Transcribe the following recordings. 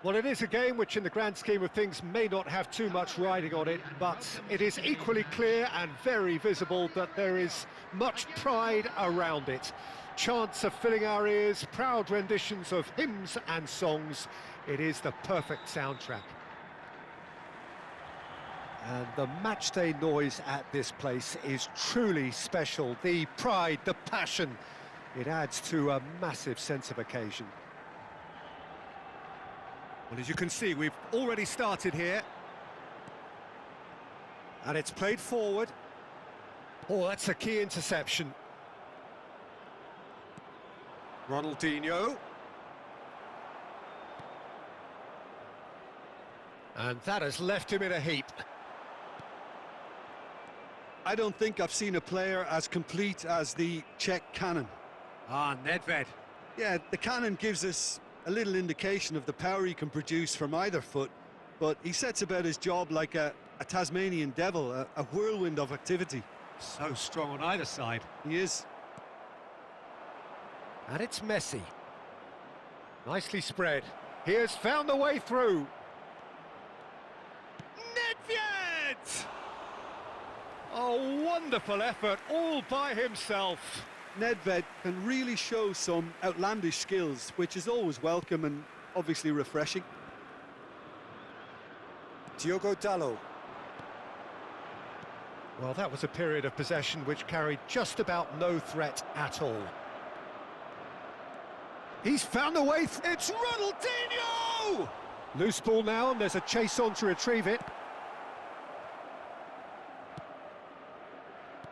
Well, it is a game which in the grand scheme of things may not have too much riding on it, but it is equally clear and very visible that there is much pride around it. Chants are filling our ears, proud renditions of hymns and songs. It is the perfect soundtrack. And the matchday noise at this place is truly special. The pride, the passion, it adds to a massive sense of occasion. Well, as you can see, we've already started here. And it's played forward. Oh, that's a key interception. Ronaldinho. And that has left him in a heap. I don't think I've seen a player as complete as the Czech cannon. Ah, Nedved. Yeah, the cannon gives us a little indication of the power he can produce from either foot, but he sets about his job like a Tasmanian devil, a whirlwind of activity. So strong on either side. He is. And it's Messi. Nicely spread. He has found the way through. Nedved! A wonderful effort all by himself. Nedved can really show some outlandish skills, which is always welcome and obviously refreshing. Diogo Dalot. Well, that was a period of possession which carried just about no threat at all. He's found a way. It's Ronaldinho! Loose ball now, and there's a chase on to retrieve it.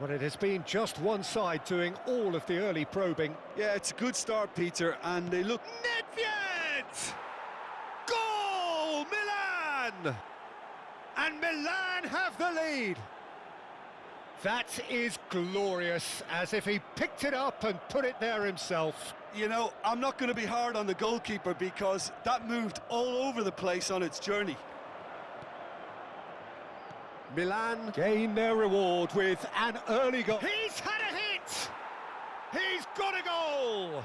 Well, it has been just one side doing all of the early probing. Yeah, it's a good start, Peter, and they look... Nedved! Goal! Milan! And Milan have the lead. That is glorious, as if he picked it up and put it there himself. You know, I'm not going to be hard on the goalkeeper because that moved all over the place on its journey. Milan gain their reward with an early goal. He's had a hit! He's got a goal!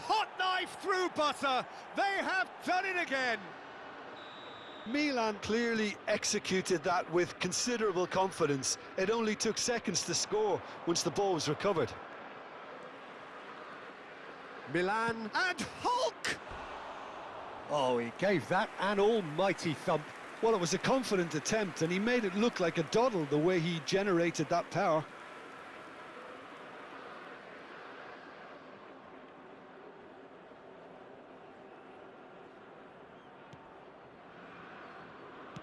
Hot knife through butter. They have done it again. Milan clearly executed that with considerable confidence. It only took seconds to score once the ball was recovered. Milan and Hulk! Oh, he gave that an almighty thump. Well, it was a confident attempt, and he made it look like a doddle the way he generated that power.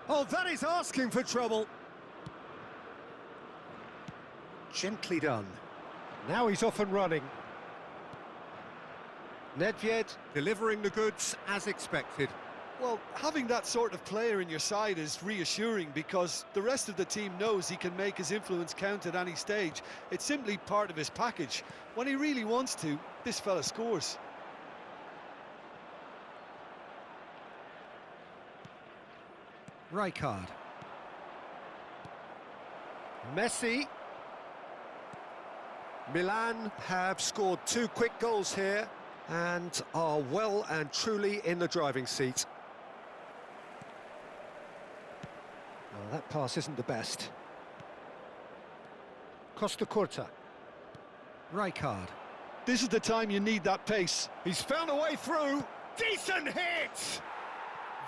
Oh, that is asking for trouble. Gently done. Now he's off and running. Nedved delivering the goods as expected. Well, having that sort of player in your side is reassuring because the rest of the team knows he can make his influence count at any stage. It's simply part of his package. When he really wants to, this fella scores. Rijkaard. Messi. Milan have scored 2 quick goals here and are well and truly in the driving seat. Oh, that pass isn't the best. Costa Curta. Rijkaard. This is the time you need that pace. He's found a way through. Decent hit!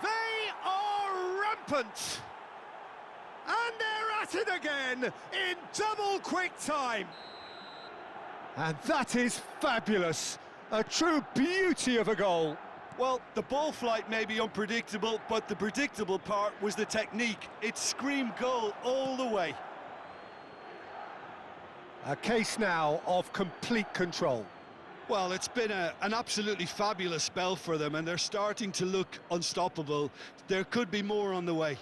They are rampant! And they're at it again in double quick time. And that is fabulous. A true beauty of a goal. Well, the ball flight may be unpredictable, but the predictable part was the technique. It screamed goal all the way. A case now of complete control. Well, it's been an absolutely fabulous spell for them, and they're starting to look unstoppable. There could be more on the way.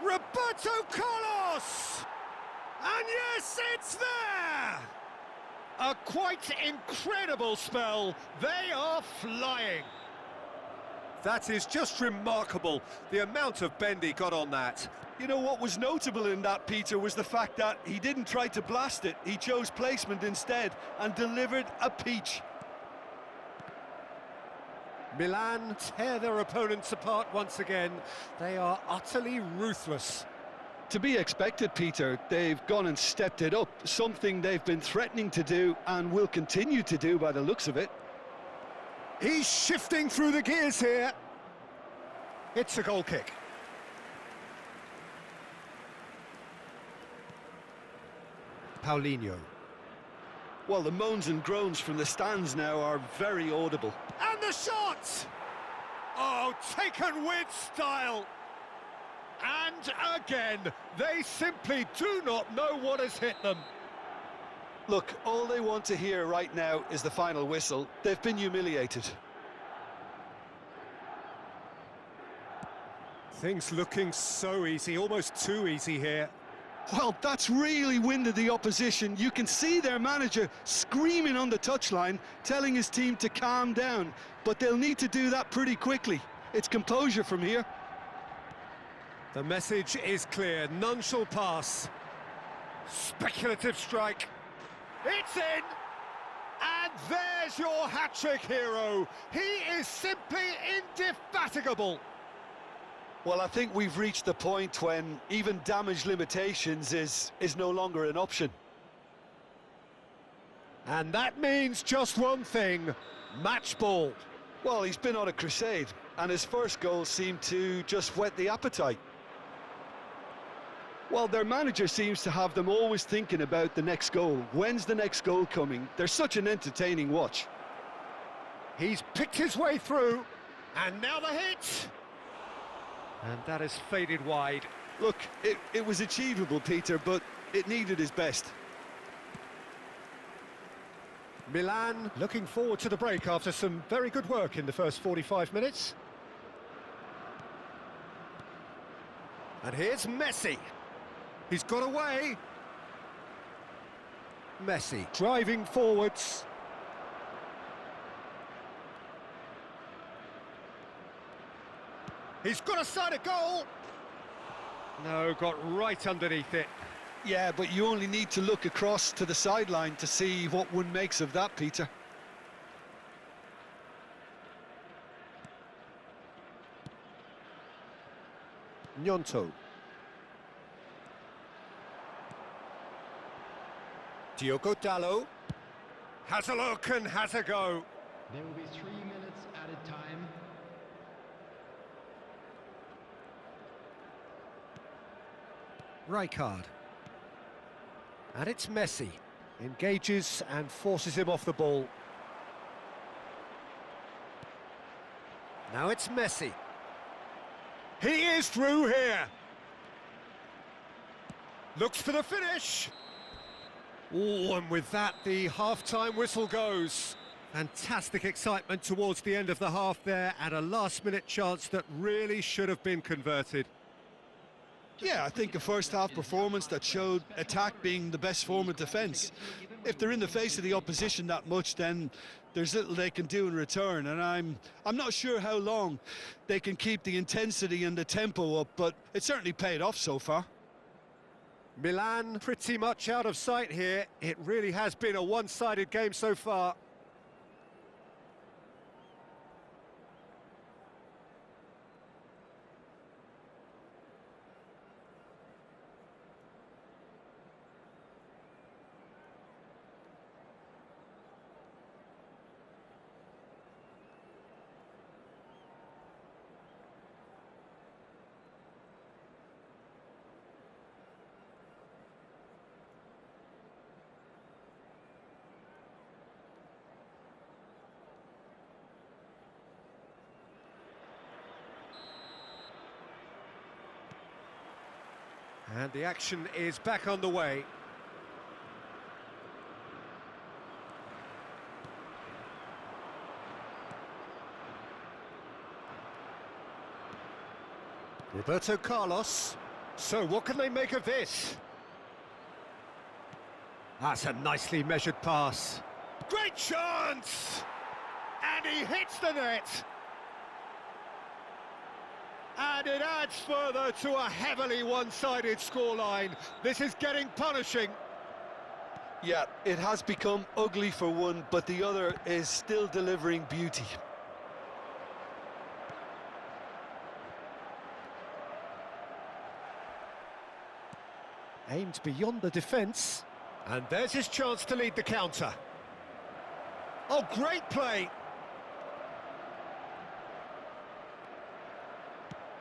Roberto Carlos! And yes, it's there! A quite incredible spell. They are flying. That is just remarkable, the amount of bend he got on that. You know what was notable in that, Peter, was the fact that he didn't try to blast it. He chose placement instead and delivered a peach. Milan tear their opponents apart once again. They are utterly ruthless. To be expected, Peter. They've gone and stepped it up, something they've been threatening to do and will continue to do by the looks of it. He's shifting through the gears here. It's a goal kick. Paulinho. Well, the moans and groans from the stands now are very audible. And the shot! Oh, taken with style. And again, they simply do not know what has hit them. Look, all they want to hear right now is the final whistle. They've been humiliated. Things looking so easy, almost too easy here. Well, that's really winded the opposition. You can see their manager screaming on the touchline, telling his team to calm down. But they'll need to do that pretty quickly. It's composure from here. The message is clear, none shall pass. Speculative strike. It's in! And there's your hat-trick hero. He is simply indefatigable. Well, I think we've reached the point when even damage limitations is no longer an option. And that means just one thing, match ball. Well, he's been on a crusade, and his first goal seemed to just whet the appetite. Well, their manager seems to have them always thinking about the next goal. When's the next goal coming? They're such an entertaining watch. He's picked his way through, and now the hit. And that has faded wide. Look, it was achievable, Peter, but it needed his best. Milan looking forward to the break after some very good work in the first 45 minutes. And here's Messi. He's got away. Messi driving forwards. He's got a side of goal. No, got right underneath it. Yeah, but you only need to look across to the sideline to see what one makes of that, Peter. Gnonto. Diogo Dalot has a look and has a go. There will be 3 minutes added time. Rijkaard. And it's Messi. Engages and forces him off the ball. Now it's Messi. He is through here. Looks for the finish. Oh, and with that, the half-time whistle goes. Fantastic excitement towards the end of the half there, and a last-minute chance that really should have been converted. Yeah, I think a first-half performance that showed attack being the best form of defence. If they're in the face of the opposition that much, then there's little they can do in return, and I'm not sure how long they can keep the intensity and the tempo up, but it certainly paid off so far. Milan pretty much out of sight here. It really has been a one-sided game so far. And the action is back on the way. Roberto Carlos. So what can they make of this? That's a nicely measured pass. Great chance! And he hits the net. And it adds further to a heavily one-sided scoreline. This is getting punishing. Yeah, it has become ugly for one, but the other is still delivering beauty. Aimed beyond the defence. And there's his chance to lead the counter. Oh, great play!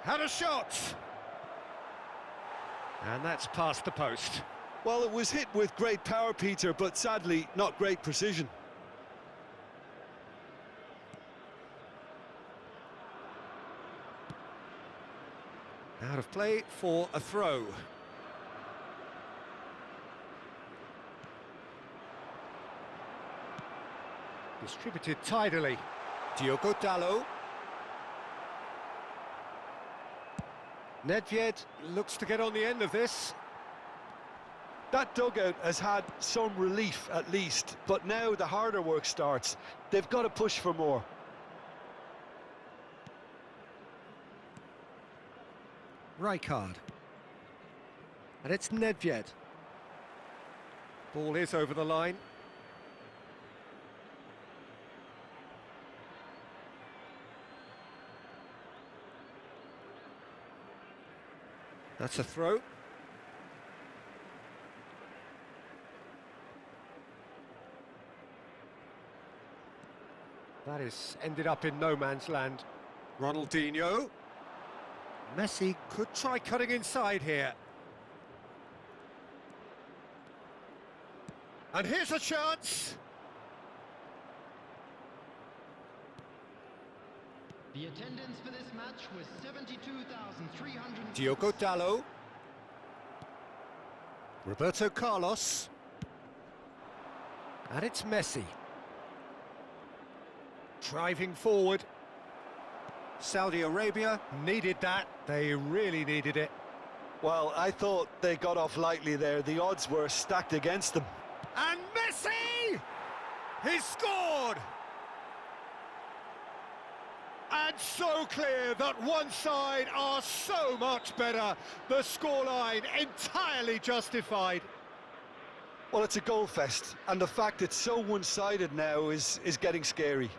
Had a shot! And that's past the post. Well, it was hit with great power, Peter, but sadly, not great precision. Out of play for a throw. Distributed tidily. Diogo Dalot. Nedved looks to get on the end of this. That dugout has had some relief, at least, but now the harder work starts. They've got to push for more. Rijkaard. And it's Nedved. Ball is over the line. That's a throw. That is ended up in no man's land. Ronaldinho. Messi could try cutting inside here. And here's a chance. The attendance for this match was 72,300. Diogo Dalot. Roberto Carlos. And it's Messi. Driving forward. Saudi Arabia needed that. They really needed it. Well, I thought they got off lightly there. The odds were stacked against them. And Messi! He's scored! And so clear that one side are so much better. The scoreline entirely justified. Well, it's a goal fest, and the fact it's so one-sided now is getting scary.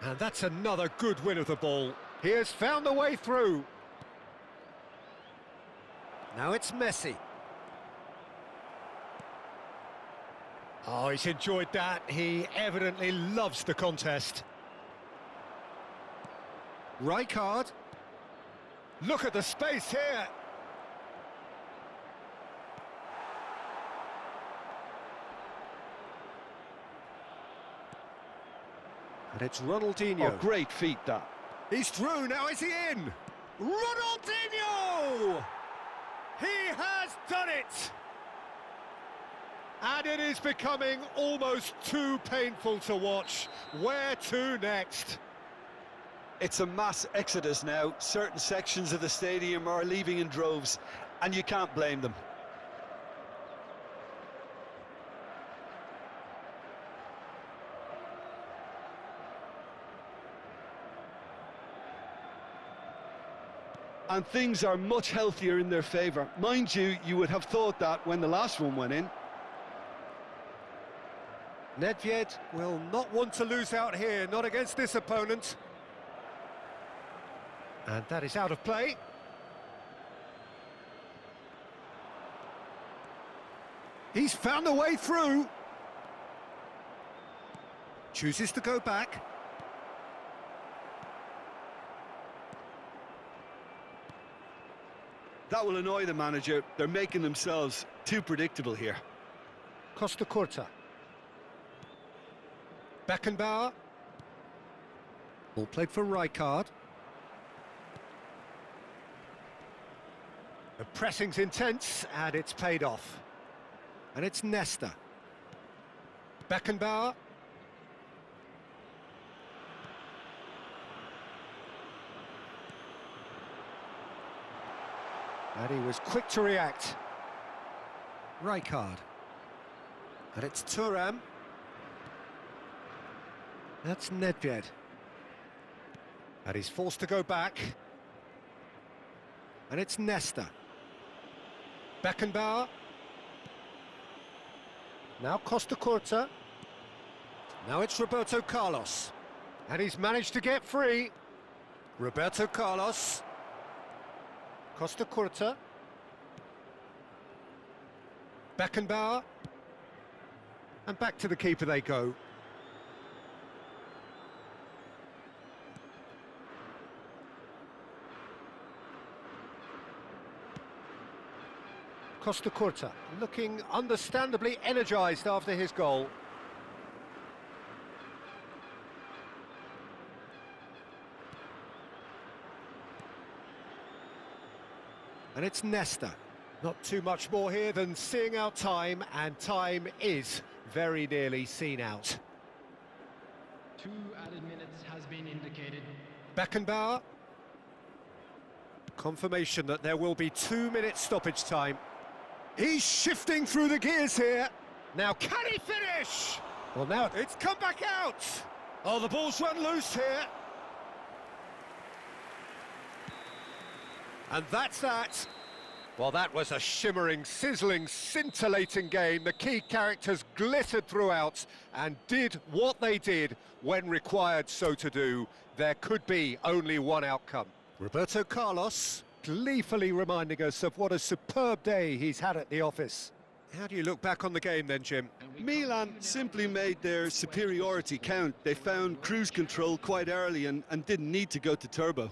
And that's another good win of the ball. He has found the way through. Now it's Messi. Oh, he's enjoyed that. He evidently loves the contest. Rijkaard. Look at the space here. And it's Ronaldinho. Oh, great feat, that. He's through, now is he in? Ronaldinho! He has done it! And it is becoming almost too painful to watch. Where to next? It's a mass exodus now. Certain sections of the stadium are leaving in droves, and you can't blame them. And things are much healthier in their favour. Mind you, you would have thought that when the last one went in. Nedved will not want to lose out here, not against this opponent. And that is out of play. He's found a way through. Chooses to go back. That will annoy the manager. They're making themselves too predictable here. Costa Curta. Beckenbauer. Ball played for Rijkaard. The pressing's intense, and it's paid off. And it's Nesta. Beckenbauer. And he was quick to react. Rijkaard. And it's Thuram. That's Nedved. And he's forced to go back. And it's Nesta. Beckenbauer. Now Costa Curta. Now it's Roberto Carlos. And he's managed to get free. Roberto Carlos. Costa Curta. Beckenbauer. And back to the keeper they go. Costa Curta looking understandably energised after his goal. And it's Nesta. Not too much more here than seeing out time, and time is very nearly seen out. 2 added minutes has been indicated. Beckenbauer. Confirmation that there will be 2 minutes stoppage time. He's shifting through the gears here. Now, can he finish? Well, now it's come back out. Oh, the ball's run loose here. And that's that. Well, that was a shimmering, sizzling, scintillating game. The key characters glittered throughout and did what they did when required so to do. There could be only one outcome. Roberto Carlos gleefully reminding us of what a superb day he's had at the office. How do you look back on the game then, Jim? Milan simply made their superiority count. They found cruise control quite early and didn't need to go to turbo.